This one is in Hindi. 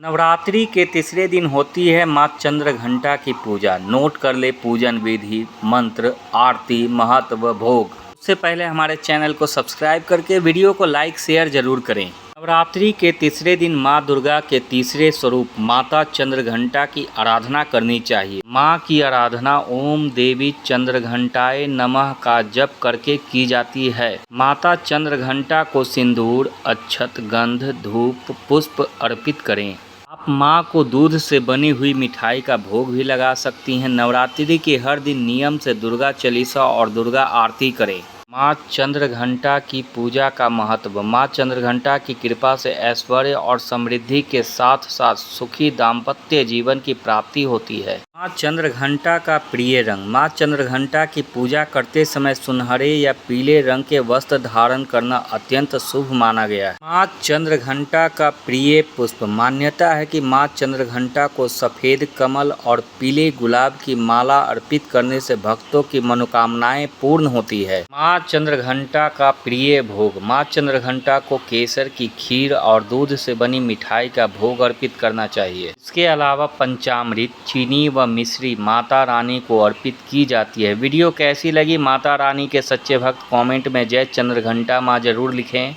नवरात्रि के तीसरे दिन होती है माँ चंद्रघंटा की पूजा। नोट कर ले पूजन विधि, मंत्र, आरती, महत्व, भोग। उससे पहले हमारे चैनल को सब्सक्राइब करके वीडियो को लाइक शेयर जरूर करें। नवरात्रि के तीसरे दिन माँ दुर्गा के तीसरे स्वरूप माता चंद्रघंटा की आराधना करनी चाहिए। माँ की आराधना ओम देवी चंद्रघंटाए नमः का जप करके की जाती है। माता चंद्रघंटा को सिंदूर, अक्षत, गंध, धूप, पुष्प अर्पित करें। आप माँ को दूध से बनी हुई मिठाई का भोग भी लगा सकती हैं। नवरात्रि के हर दिन नियम से दुर्गा चालीसा और दुर्गा आरती करें। माँ चंद्रघंटा की पूजा का महत्व। माँ चंद्रघंटा की कृपा से ऐश्वर्य और समृद्धि के साथ साथ सुखी दाम्पत्य जीवन की प्राप्ति होती है। माँ चंद्रघंटा का प्रिय रंग। माँ चंद्रघंटा की पूजा करते समय सुनहरे या पीले रंग के वस्त्र धारण करना अत्यंत शुभ माना गया है। माँ चंद्रघंटा का प्रिय पुष्प। मान्यता है कि माँ चंद्रघंटा को सफ़ेद कमल और पीले गुलाब की माला अर्पित करने से भक्तों की मनोकामनाएं पूर्ण होती है। माँ चंद्रघंटा का प्रिय भोग। माँ चंद्रघंटा को केसर की खीर और दूध से बनी मिठाई का भोग अर्पित करना चाहिए। इसके अलावा पंचामृत, चीनी व मिश्री माता रानी को अर्पित की जाती है। वीडियो कैसी लगी माता रानी के सच्चे भक्त कमेंट में जय चंद्रघंटा माँ जरूर लिखें।